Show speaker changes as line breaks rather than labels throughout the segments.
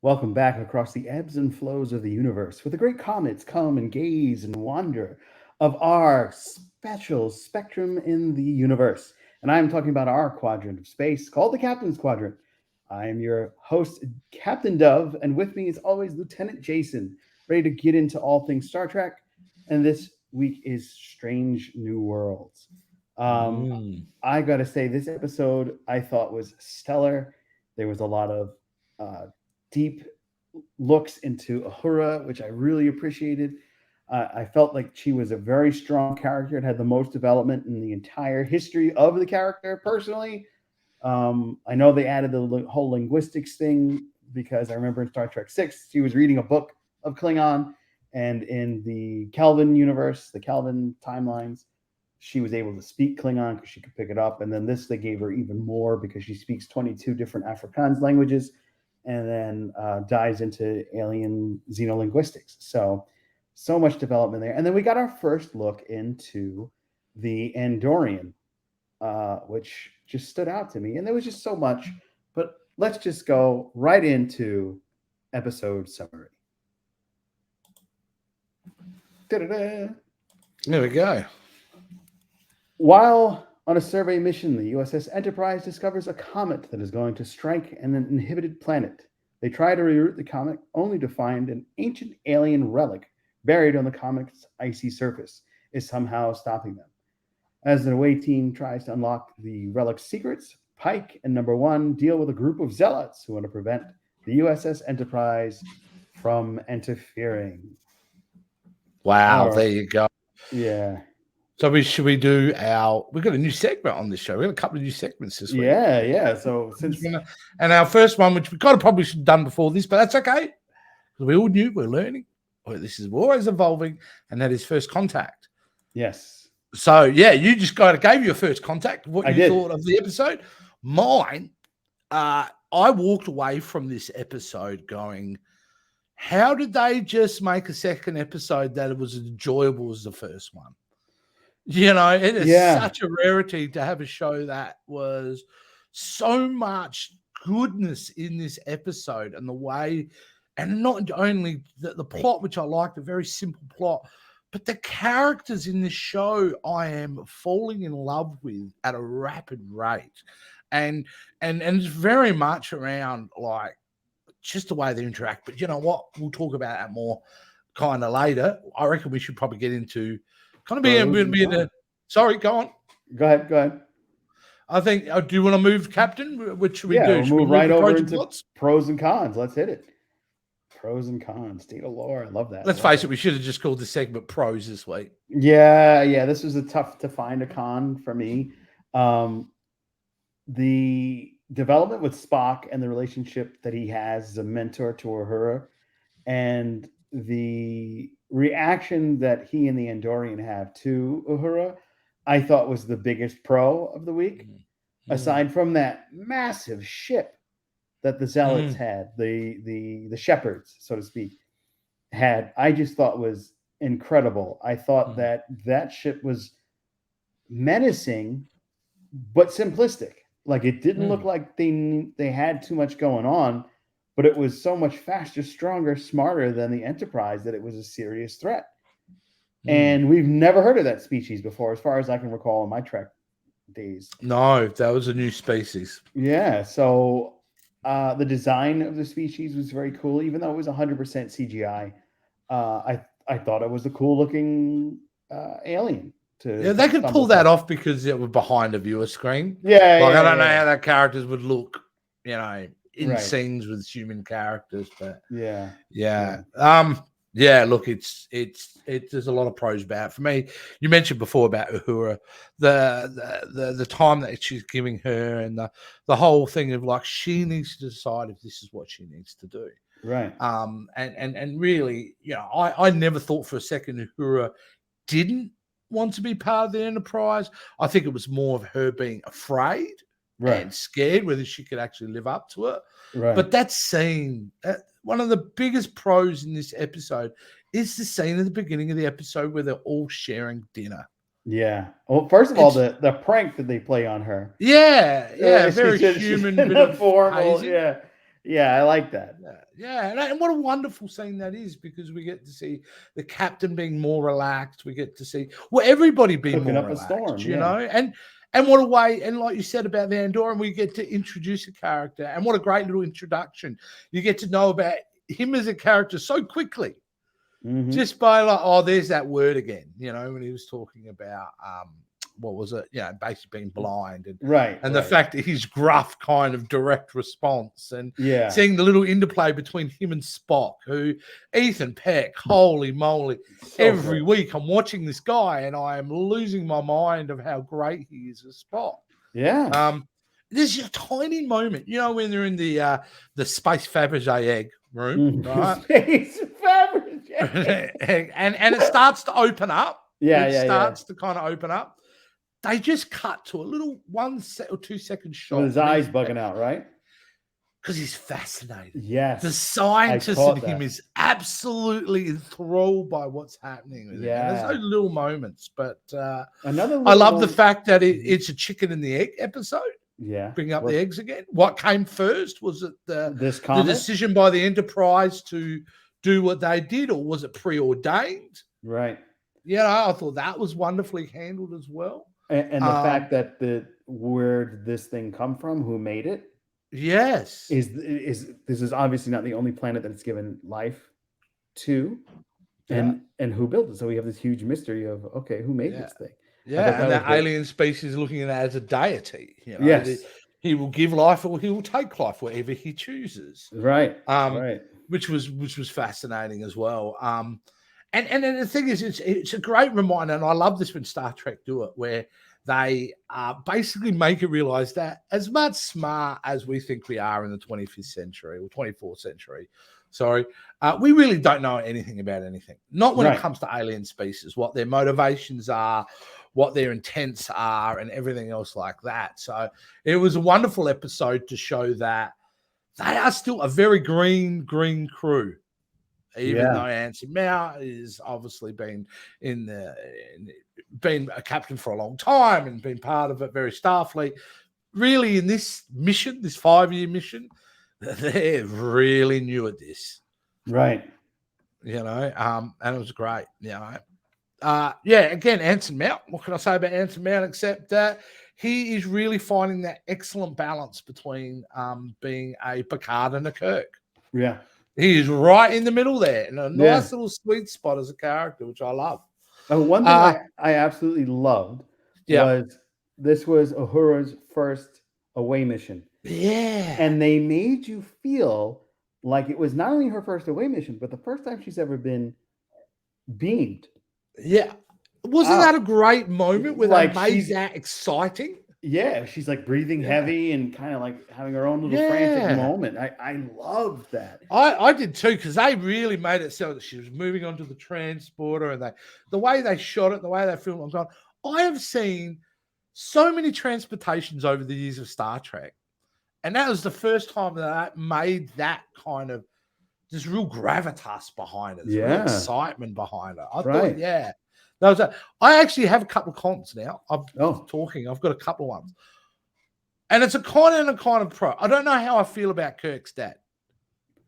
Welcome back across the ebbs and flows of the universe, where the great comets come and gaze and wander of our special spectrum in the universe. And I'm talking about our quadrant of space called the Captain's Quadrant. I am your host, Captain Dove, and with me is always Lieutenant Jason, ready to get into all things Star Trek. And this week is Strange New Worlds. I got to say, this episode I thought was stellar. There was a lot of deep looks into Uhura, which I really appreciated. I felt like she was a very strong character and had the most development in the entire history of the character, personally. I know they added the whole linguistics thing because I remember in Star Trek 6, she was reading a book of Klingon, and in the Kelvin universe, the Kelvin timelines, she was able to speak Klingon because she could pick it up. And then this, they gave her even more because she speaks 22 different Afrikaans languages and then dives into alien xenolinguistics. So much development there. And then we got our first look into the Andorian, which just stood out to me. And there was just so much. But let's just go right into episode summary. Da-da-da.
There we go.
While on a survey mission, the U.S.S. Enterprise discovers a comet that is going to strike an inhabited planet. They try to reroute the comet only to find an ancient alien relic buried on the comet's icy surface is somehow stopping them. As the away team tries to unlock the relic's secrets, Pike and Number One deal with a group of zealots who want to prevent the U.S.S. Enterprise from interfering.
Wow, there you go.
Yeah.
So we've got a new segment on this show. We got a couple of new segments this week.
Yeah. So
and our first one, which we probably should have done before this, but that's okay. Because we all knew we're learning. This is always evolving, and that is First Contact.
Yes.
So yeah, you just gave your first contact. What you thought of the episode? Mine, I walked away from this episode going, how did they just make a second episode that it was as enjoyable as the first one? You know, it is such a rarity to have a show that was so much goodness in this episode, and the way, and not only the plot, which I liked, a very simple plot, but the characters in this show I am falling in love with at a rapid rate. And it's very much around like just the way they interact. But you know what? We'll talk about that more kind of later. I reckon we should probably get into sorry, go on.
Go ahead.
I think, do you want to move, Captain? Which should we do?
We'll move right over into pros and cons. Let's hit it. Pros and cons. State of lore. I love that.
Let's face it, we should have just called the segment pros this week.
Yeah. This was a tough to find a con for me. The development with Spock and the relationship that he has as a mentor to Uhura, and the reaction that he and the Andorian have to Uhura, I thought was the biggest pro of the week. Mm-hmm. Aside from that massive ship that the zealots had, the shepherds, so to speak, had, I just thought was incredible. I thought that ship was menacing, but simplistic. Like, it didn't look like they had too much going on, but it was so much faster, stronger, smarter than the Enterprise that it was a serious threat. And we've never heard of that species before, as far as I can recall in my Trek days.
No, that was a new species.
Yeah, so the design of the species was very cool, even though it was 100% CGI. I thought it was a cool-looking alien.
They could pull that off because it was behind a viewer screen.
I
don't know how that characters would look, in scenes with human characters, but look, it's there's a lot of pros about it. For me, you mentioned before about Uhura, the time that she's giving her, and the whole thing of like she needs to decide if this is what she needs to do.
Right.
And really, I never thought for a second Uhura didn't want to be part of the Enterprise. I think it was more of her being afraid and scared whether she could actually live up to it.
Right.
But that scene, one of the biggest pros in this episode is the scene at the beginning of the episode where they're all sharing dinner.
Yeah. Well, first of all, the prank that they play on her.
Yeah, very human.
Bit of formal, Yeah, I like that.
And what a wonderful scene that is, because we get to see the captain being more relaxed. We get to see everybody being
Cooking
more
up
relaxed,
a storm,
you know, and what a way, and like you said about the Andorran, we get to introduce a character, and what a great little introduction. You get to know about him as a character so quickly, just by like, oh, there's that word again, you know, when he was talking about what was it? You know, basically being blind, and the fact that his gruff kind of direct response, and seeing the little interplay between him and Spock, who Ethan Peck, holy moly, every week I'm watching this guy and I am losing my mind of how great he is as Spock.
Yeah.
There's a tiny moment, you know, when they're in the space Fabergé egg room, right?
Space Fabergé
egg, and it starts to open up.
It
starts to kind of open up. They just cut to a little 1 or 2 second shot
with his eyes bugging out, right?
Because he's fascinated.
Yes,
the scientist in him is absolutely enthralled by what's happening with him. And there's those little moments, but I love the fact that it's a chicken and the egg episode.
Yeah,
bring up the eggs again. What came first? Was it the decision by the Enterprise to do what they did, or was it preordained?
Right.
Yeah, I thought that was wonderfully handled as well.
And the fact that where did this thing come from? Who made it?
Yes.
Is this is obviously not the only planet that it's given life to, and who built it? So we have this huge mystery of, okay, who made this thing?
Yeah, and that alien species looking at it as a deity. You know,
yes,
he will give life or he will take life, wherever he chooses.
Right.
Which was fascinating as well. And then the thing is, it's a great reminder, and I love this when Star Trek do it, where they basically make it realize that as much smart as we think we are in the 25th century or 24th century, we really don't know anything about anything. Not when it comes to alien species, what their motivations are, what their intents are, and everything else like that. So it was a wonderful episode to show that they are still a very green crew. Even though Anson Mount is obviously been been a captain for a long time and been part of it, very Starfleet. Really, in this mission, this 5-year mission, they're really new at this,
right?
You know, and it was great. You know, again, Anson Mount. What can I say about Anson Mount except that he is really finding that excellent balance between being a Picard and a Kirk.
Yeah.
He's right in the middle there, and a nice little sweet spot as a character, which I love.
One thing I absolutely loved was this was Uhura's first away mission.
Yeah.
And they made you feel like it was not only her first away mission, but the first time she's ever been beamed.
Yeah. Wasn't that a great moment where they made that exciting?
Yeah, she's like breathing heavy and kind of like having her own little frantic moment. I love that.
I did too, because they really made it so that she was moving onto the transporter, and the way they shot it, the way they filmed it. I'm going, I have seen so many transportations over the years of Star Trek, and that was the first time that I made that kind of this real gravitas behind it, this real excitement behind it. I thought, that was I actually have a couple of cons now. I've got a couple of ones. And it's a con and a kind of pro. I don't know how I feel about Kirk's dad.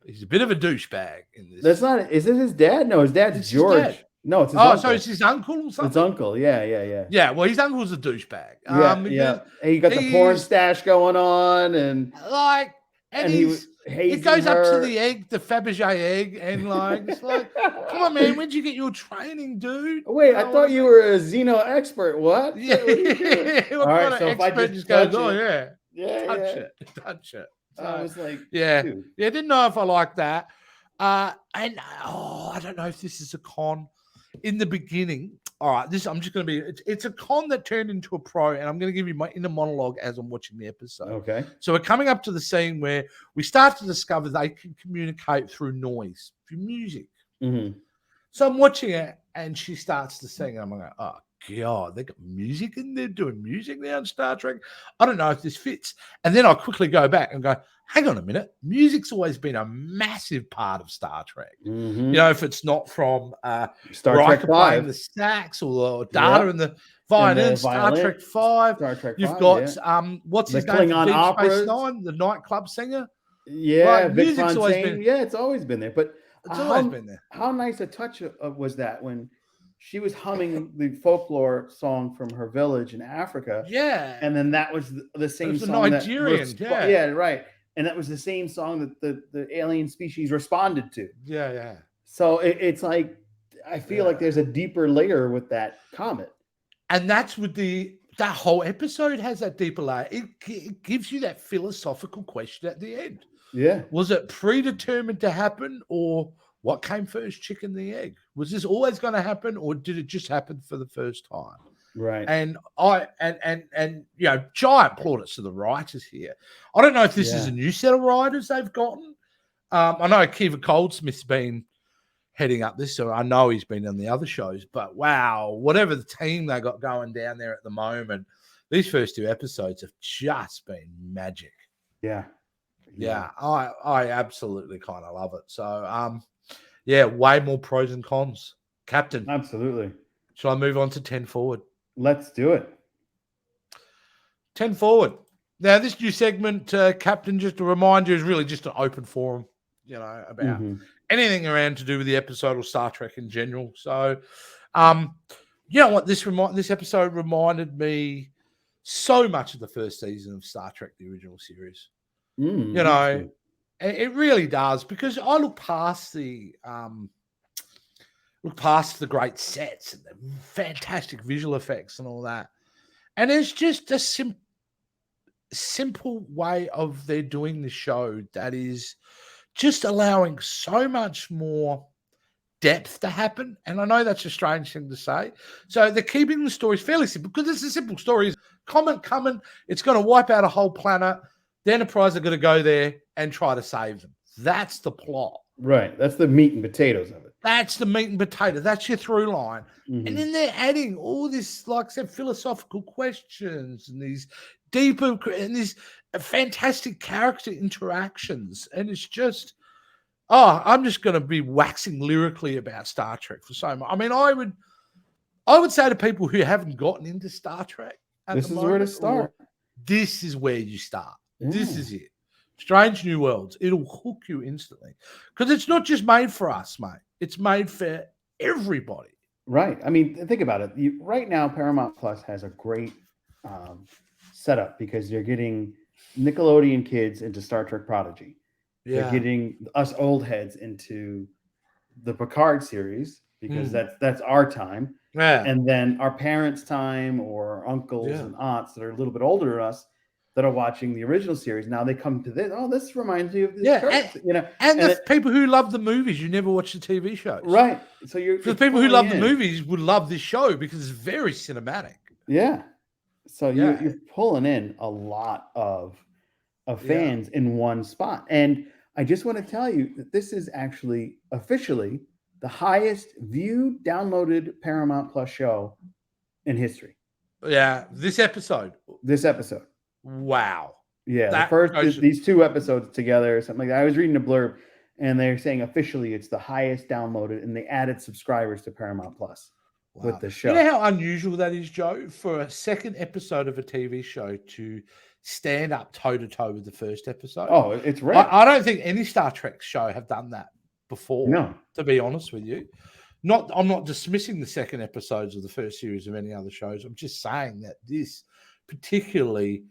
He's a bit of a douchebag in this.
That's not, is it his dad? No, his dad's George.
His dad.
No, it's his uncle.
So it's his uncle or something?
It's uncle, yeah.
Yeah, well, his uncle's a douchebag.
Yeah. And you got the porn stash going on, and
he goes up to the egg, the Fabergé egg, and it's like, come on, man, when'd you get your training, dude?
Wait, I thought you were a Xeno expert. What?
Yeah.
All right, so if I just touch
touch it.
So I was like,
dude. Didn't know if I liked that. I don't know if this is a con. In the beginning, all right, I'm just going to be, it's a con that turned into a pro, and I'm going to give you my inner monologue as I'm watching the episode.
Okay.
So we're coming up to the scene where we start to discover they can communicate through noise, through music.
Mm-hmm.
So I'm watching it, and she starts to sing, and I'm like, oh, God, they got music in there, doing music now in Star Trek. I don't know if this fits. And then I quickly go back and go, hang on a minute. Music's always been a massive part of Star Trek.
Mm-hmm.
You know, if it's not from
Star Trek 5,
playing the sax or Data and the violin, Star Trek 5.
Star Trek 5.
You've got what's his name?
Klingon
Deep
operas.
Space Nine, the nightclub singer.
Yeah,
Like
Vic
music's always
Fontaine.
been,
Yeah, it's always been there. But
it's always been there.
how nice a touch was that when she was humming the folklore song from her village in Africa,
Yeah.
and then that was the
It
same
was a
song that
Nigerian, yeah.
yeah, right. And that was the same song that the alien species responded to.
Yeah, yeah.
So it's like I feel like there's a deeper layer with that comet.
And that's with that whole episode has that deeper layer. It gives you that philosophical question at the end.
Yeah.
Was it predetermined to happen, or what came first, chicken the egg? Was this always going to happen, or did it just happen for the first time?
Right.
And you know, giant plaudits to the writers here. I don't know if this is a new set of writers they've gotten. I know Kiva Goldsmith's been heading up this, so I know he's been on the other shows. But wow, whatever the team they got going down there at the moment, these first 2 episodes have just been magic.
Yeah.
I absolutely kind of love it. So yeah, way more pros and cons. Captain.
Absolutely.
Shall I move on to 10 forward?
Let's do it.
10 forward. Now, this new segment, Captain, just to remind you, is really just an open forum, you know, about anything around to do with the episode or Star Trek in general. So, you know what? This episode reminded me so much of the first season of Star Trek, the original series. You know, it really does, because I look past the great sets and the fantastic visual effects and all that, and it's just a simple way of they're doing the show that is just allowing so much more depth to happen. And I know that's a strange thing to say. So they're keeping the stories fairly simple, because it's a simple story. It's Comet coming, it's going to wipe out a whole planet. The Enterprise are going to go there and try to save them. That's the plot.
Right. That's the meat and potatoes of it.
That's the meat and potato. That's your through line. And then they're adding all this, like I said, philosophical questions and these deeper and these fantastic character interactions. And it's just, I'm just going to be waxing lyrically about Star Trek for so much. I mean, I would say to people who haven't gotten into Star Trek,
this is where to start.
This is where you start. This is it. Strange New Worlds. It'll hook you instantly, because it's not just made for us, mate. It's made for everybody.
Right. I mean, think about it. Right now, Paramount Plus has a great setup, because you're getting Nickelodeon kids into Star Trek Prodigy. Yeah. They're getting us old heads into the Picard series, because that's our time. Yeah. And then our parents' time, or uncles and aunts that are a little bit older than us, that are watching the original series. Now they come to this. Oh, this reminds me of this.
And, you know, and the people who love the movies, you never watch the TV shows,
right? So
the people who love the movies would love this show, because it's very cinematic.
Yeah. So you're pulling in a lot of fans in one spot. And I just want to tell you that this is actually officially the highest viewed, downloaded Paramount Plus show in history.
Yeah, this episode.
Wow. Yeah, these 2 episodes together, or something like that. I was reading a blurb, and they're saying officially it's the highest downloaded, and they added subscribers to Paramount Plus with the show.
You know how unusual that is, Joe, for a second episode of a TV show to stand up toe-to-toe with the first episode?
Oh, it's rare.
I don't think any Star Trek show have done that before,
no,
to be honest with you. I'm not dismissing the second episodes of the first series of any other shows. I'm just saying that this particularly...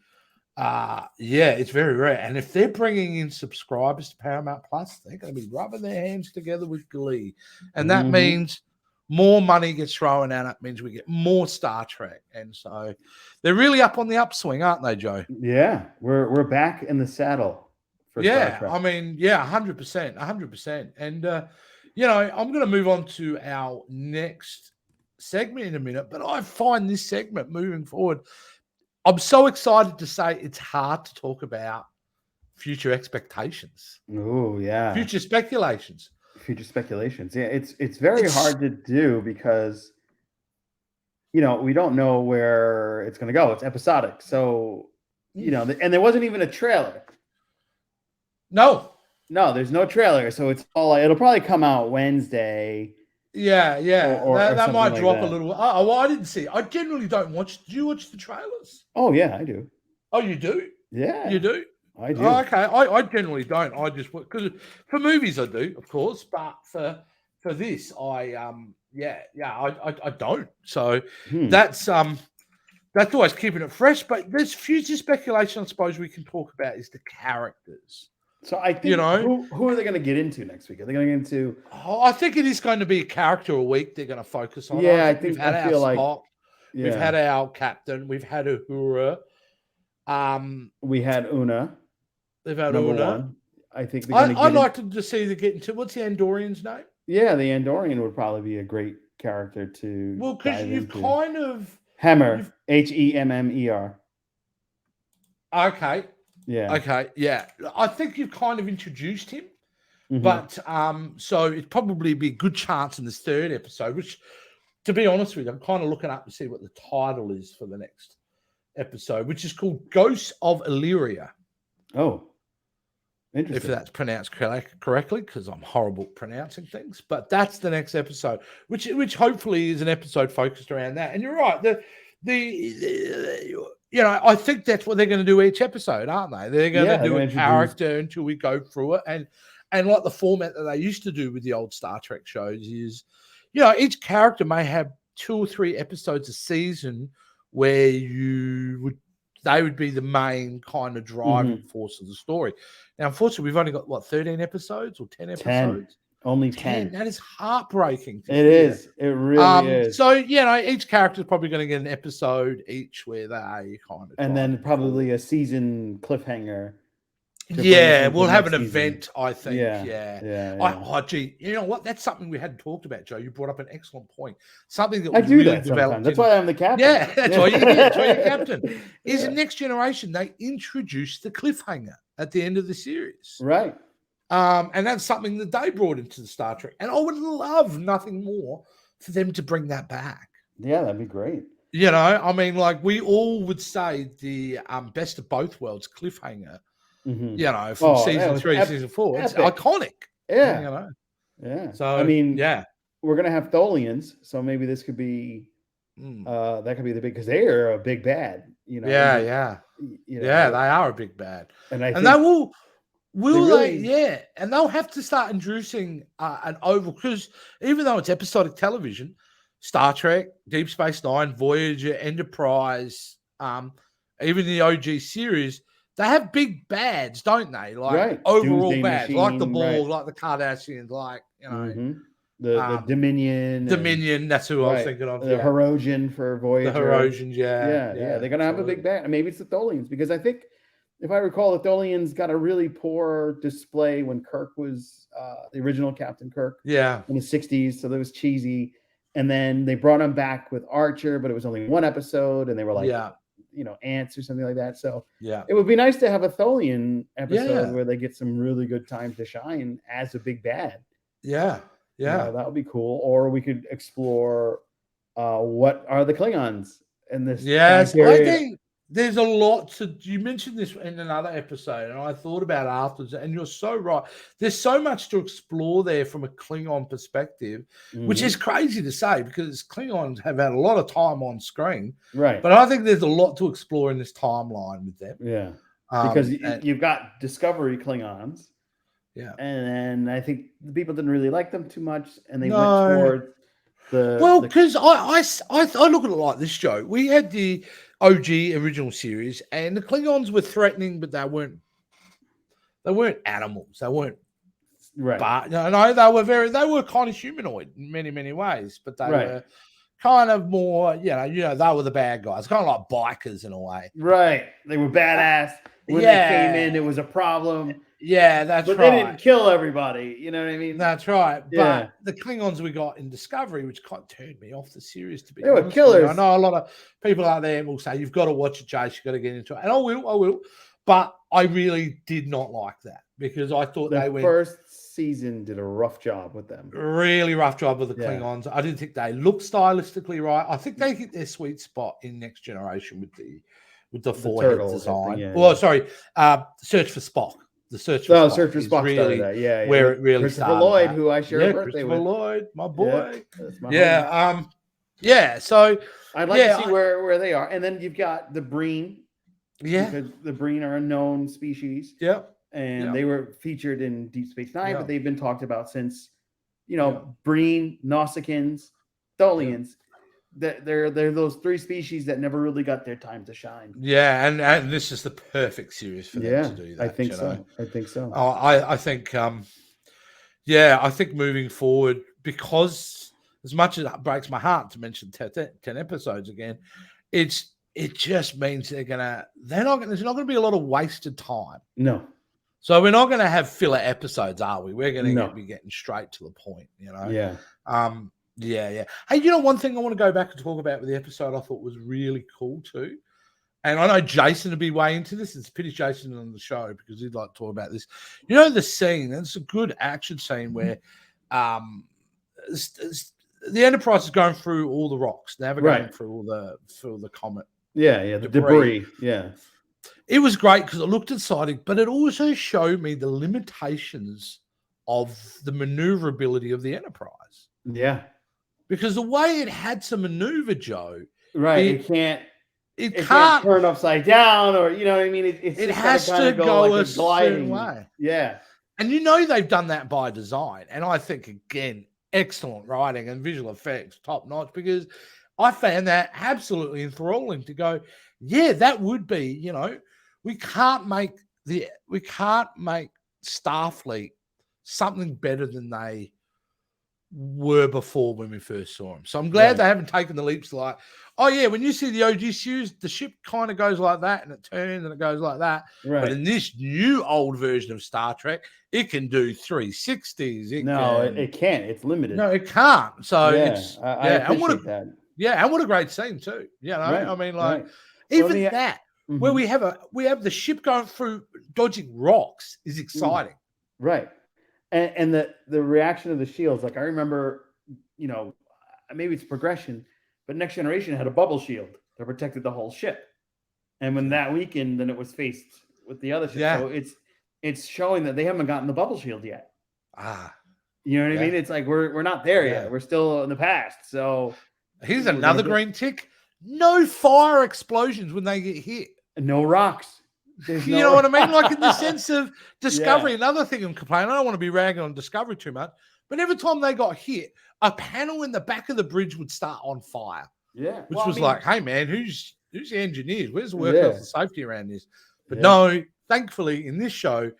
it's very rare. And if they're bringing in subscribers to Paramount Plus, they're going to be rubbing their hands together with glee. And that means more money gets thrown out. It means we get more Star Trek. And so they're really up on the upswing, aren't they, Joe?
Yeah, we're back in the saddle for Star Trek.
I mean, 100%. And, you know, I'm going to move on to our next segment in a minute, but I find this segment moving forward, I'm so excited to say it's hard to talk about future expectations.
Oh, yeah.
Future speculations.
Yeah, it's very hard to do, because, you know, we don't know where it's going to go. It's episodic. So, you know, and there wasn't even a trailer.
No,
there's no trailer. So it's it'll probably come out Wednesday.
Yeah. That might drop a little. Oh, well, I didn't see it. I generally don't watch. Do you watch the trailers?
Oh, yeah, I do.
Oh, you do?
Yeah.
You do?
I do.
Oh, okay, I generally don't. I just because for movies I do, of course, but for this I don't. So that's always keeping it fresh. But there's future speculation I suppose we can talk about is the characters.
So I think who are they going to get into next week? Are they going to get into?
Oh, I think it is going to be a character a week. They're going to focus on.
Yeah,
I think we've had our Spock, we've had our captain, we've had Uhura.
We had Una.
They've had
number
Una.
one. I think
I'd like to see them get into what's the Andorian's name?
Yeah, the Andorian would probably be a great character to.
Well, because you've kind of
Hemmer, Hemmer.
Okay.
Yeah.
Okay. Yeah. I think you've kind of introduced him, but so it'd probably be a good chance in this third episode. Which, to be honest with you, I'm kind of looking up to see what the title is for the next episode, which is called Ghosts of Illyria.
Oh, interesting.
If that's pronounced correctly, because I'm horrible at pronouncing things. But that's the next episode, which hopefully is an episode focused around that. And you're right. I think that's what they're going to do each episode, aren't they? They're going to do a character until we go through it. And like the format that they used to do with the old Star Trek shows is, each character may have 2 or 3 episodes a season where they would be the main kind of driving force of the story. Now, unfortunately, we've only got 13 episodes or 10 episodes?
10. Only 10.
That is heartbreaking.
It is. It really is.
So, each character is probably going to get an episode each where they kind of.
And then probably a season cliffhanger.
Yeah, we'll have an event, I think.
Yeah.
Gee, you know what? That's something we hadn't talked about, Joe. You brought up an excellent point. Something that
I do really that sometimes. That's why I'm the captain.
Yeah, that's why you're the captain. Is in Next Generation, they introduced the cliffhanger at the end of the series.
Right.
And that's something that they brought into the Star Trek. And I would love nothing more for them to bring that back.
Yeah, that'd be great.
We all would say the best of both worlds cliffhanger. From season 3, season 4, it's iconic.
Yeah, yeah.
So
we're gonna have Tholians, so maybe this could be that could be the big because they are a big bad.
They are a big bad, and they will and they'll have to start introducing an oval because even though it's episodic television, Star Trek, Deep Space Nine, Voyager, Enterprise, even the OG series. They have big bads, don't they? Overall Doomsday bads, machine, like the Borg, like the Kardashians,
the Dominion.
Dominion, that's who I was thinking of.
The Herosian for Voyager.
The Herosians,
yeah. They're gonna have a big bad. Maybe it's the Tholians because I think, if I recall, the Tholians got a really poor display when Kirk was the original Captain Kirk.
Yeah,
in the '60s, so that was cheesy. And then they brought him back with Archer, but it was only one episode, and they were like, ants or something like that. So it would be nice to have a Tholian episode where they get some really good time to shine as a big bad.
That
would be cool. Or we could explore what are the Klingons in this.
Yes, I think there's a lot to. You mentioned this in another episode, and I thought about it afterwards. And you're so right. There's so much to explore there from a Klingon perspective, which is crazy to say because Klingons have had a lot of time on screen,
right?
But I think there's a lot to explore in this timeline with them.
Yeah, because you've got Discovery Klingons.
Yeah,
and I think the people didn't really like them too much, and they went toward the.
Because I look at it like this, Joe. We had the OG original series, and the Klingons were threatening, but they weren't animals. They weren't
right.
But they were kind of humanoid in many, many ways, but they were kind of more, they were the bad guys, kind of like bikers in a way.
Right. They were badass. When they came in, it was a problem.
Yeah, that's right.
But they didn't kill everybody. You know what I mean?
That's right. Yeah. But the Klingons we got in Discovery, which kind of turned me off the series, to be honest.
They were killers.
I know a lot of people out there will say, you've got to watch it, Jace. You've got to get into it. And I will. But I really did not like that because I thought
the first season did a rough job with them.
Really rough job with the Klingons. I didn't think they looked stylistically right. I think they hit their sweet spot in Next Generation with the forehead design. Search for Spock. The Search for Spock
really
where it really
Christopher
started.
Lloyd, who I share a birthday with.
Christopher Lloyd, my boy.
Yeah,
So
I'd like to see where they are, and then you've got the Breen,
Yeah.
Because the Breen are a known species.
Yeah.
And they were featured in Deep Space Nine, but they've been talked about since, Breen, Nausicaans, Tholians. They're those three species that never really got their time to shine.
Yeah, and this is the perfect series for them to do that.
I think so. I think so.
I think I think moving forward, because as much as it breaks my heart to mention 10 episodes again, it just means there's not gonna be a lot of wasted time.
No.
So we're not going to have filler episodes, are we? We're going to be getting straight to the point,
Yeah.
Yeah. Hey, one thing I want to go back and talk about with the episode I thought was really cool too. And I know Jason would be way into this. It's a pity Jason on the show because he'd like to talk about this. The scene, and it's a good action scene where the Enterprise is going through all the rocks, navigating through the Comet.
Yeah, the debris. Yeah.
It was great because it looked exciting, but it also showed me the limitations of the maneuverability of the Enterprise.
Yeah.
Because the way it had to maneuver, Joe.
Right. It can't turn upside down, or you know what I mean?
It has to go like a certain way.
Yeah.
And they've done that by design. And I think, again, excellent writing and visual effects, top notch, because I found that absolutely enthralling to go, yeah, that would be, we can't make Starfleet something better than they were before when we first saw them. So I'm glad they haven't taken the leaps like, oh yeah, when you see the OG series, the ship kind of goes like that and it turns and it goes like that. Right. But in this new old version of Star Trek, it can do 360s.
It can't. It's limited.
No, it can't. So
I appreciate that.
Yeah, and what a great scene too. I mean, like where we have the ship going through dodging rocks is exciting.
Right. And the reaction of the shields, like I remember, maybe it's progression, but Next Generation had a bubble shield that protected the whole ship. And when that weakened, then it was faced with the other ship. Yeah. So it's showing that they haven't gotten the bubble shield yet. You know what I mean? It's like we're not there yet. We're still in the past. So
here's another green tick. No fire explosions when they get hit.
No rocks.
You know what I mean? Like in the sense of Discovery. Another thing I'm complaining, I don't want to be ragging on Discovery too much, but every time they got hit, a panel in the back of the bridge would start on fire.
Yeah.
Which was like, hey man, who's the engineers? Where's the work health and safety around this? But no, thankfully in this show,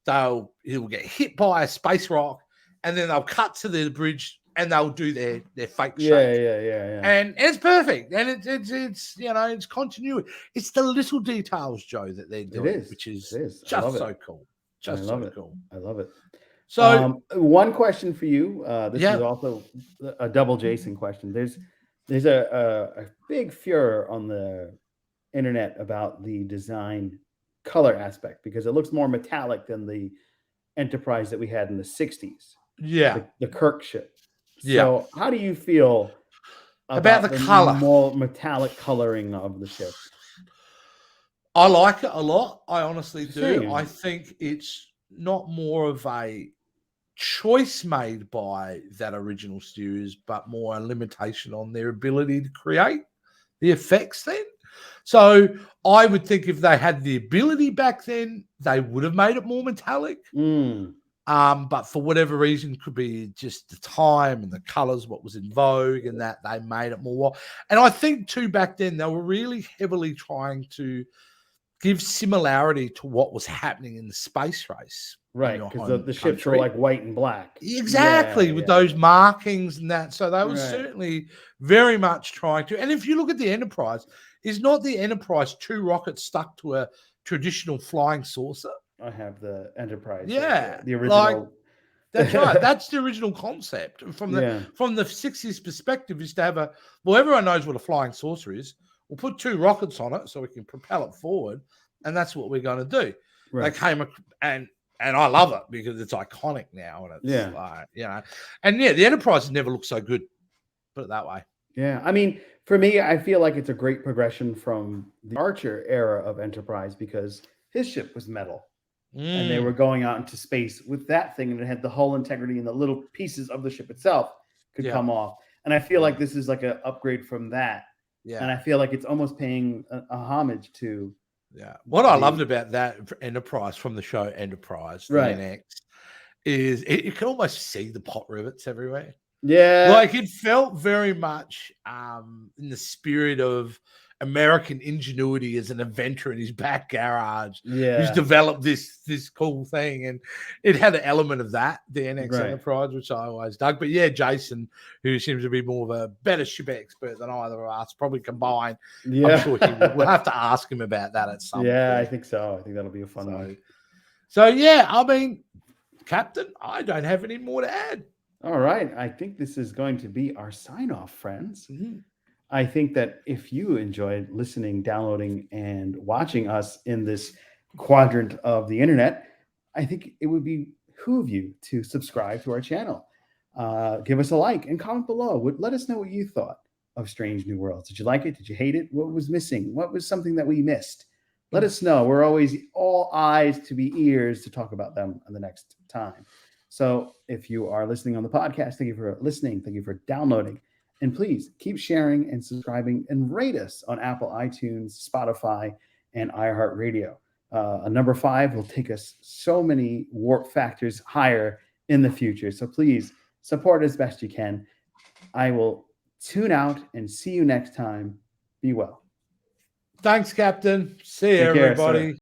he'll get hit by a space rock and then they'll cut to the bridge and they'll do their fake shape.
Yeah.
And it's perfect. And it's continuity. It's the little details, Joe, that they're doing, which is just so cool. Just so cool.
I love it.
So
one question for you. This is also a double Jason question. There's a big furor on the internet about the design color aspect because it looks more metallic than the Enterprise that we had in the 60s.
Yeah.
The Kirk ship. So how do you feel
about the color,
more metallic coloring of the ship?
I like it a lot. I honestly do.
Same.
I think it's not more of a choice made by that original series, but more a limitation on their ability to create the effects then. So I would think if they had the ability back then, they would have made it more metallic. But for whatever reason, could be just the time and the colors, what was in vogue, and that they made it more. And I think too, back then, they were really heavily trying to give similarity to what was happening in the space race.
Right, because the ships were like white and black.
Exactly, with those markings and that. So they were certainly very much trying to. And if you look at the Enterprise, is not the Enterprise 2 rockets stuck to a traditional flying saucer?
I have the Enterprise.
Yeah,
the original.
That's right. That's the original concept. And from the 60s perspective, is to have everyone knows what a flying saucer is. We'll put 2 rockets on it so we can propel it forward, and that's what we're going to do. Right. They came and I love it because it's iconic now, and it's the Enterprise has never looked so good. Put it that way.
Yeah, I mean, for me, I feel like it's a great progression from the Archer era of Enterprise because his ship was metal. And they were going out into space with that thing, and it had the hull integrity, and the little pieces of the ship itself could come off. And I feel like this is like an upgrade from that. Yeah. And I feel like it's almost paying a homage to
Yeah. What I loved about that Enterprise from the show Enterprise, the NX, is you can almost see the pot rivets everywhere.
Yeah.
Like it felt very much in the spirit of American ingenuity as an inventor in his back garage who's developed this cool thing. And it had an element of that, the NX Enterprise, which I always dug. But yeah, Jason, who seems to be more of a better ship expert than either of us, probably combined. Yeah. I'm sure we'll have to ask him about that at some point.
Yeah, I think so. I think that'll be a fun one.
So yeah, I mean, Captain, I don't have any more to add.
All right. I think this is going to be our sign-off, friends. I think that if you enjoyed listening, downloading, and watching us in this quadrant of the internet, I think it would behoove you to subscribe to our channel. Give us a like and comment below. Let us know what you thought of Strange New Worlds. Did you like it? Did you hate it? What was missing? What was something that we missed? Let us know. We're always all eyes to be ears to talk about them the next time. So if you are listening on the podcast, thank you for listening. Thank you for downloading. And please keep sharing and subscribing and rate us on Apple, iTunes, Spotify, and iHeartRadio. A number 5 will take us so many warp factors higher in the future. So please support as best you can. I will tune out and see you next time. Be well.
Thanks, Captain. See you, everybody.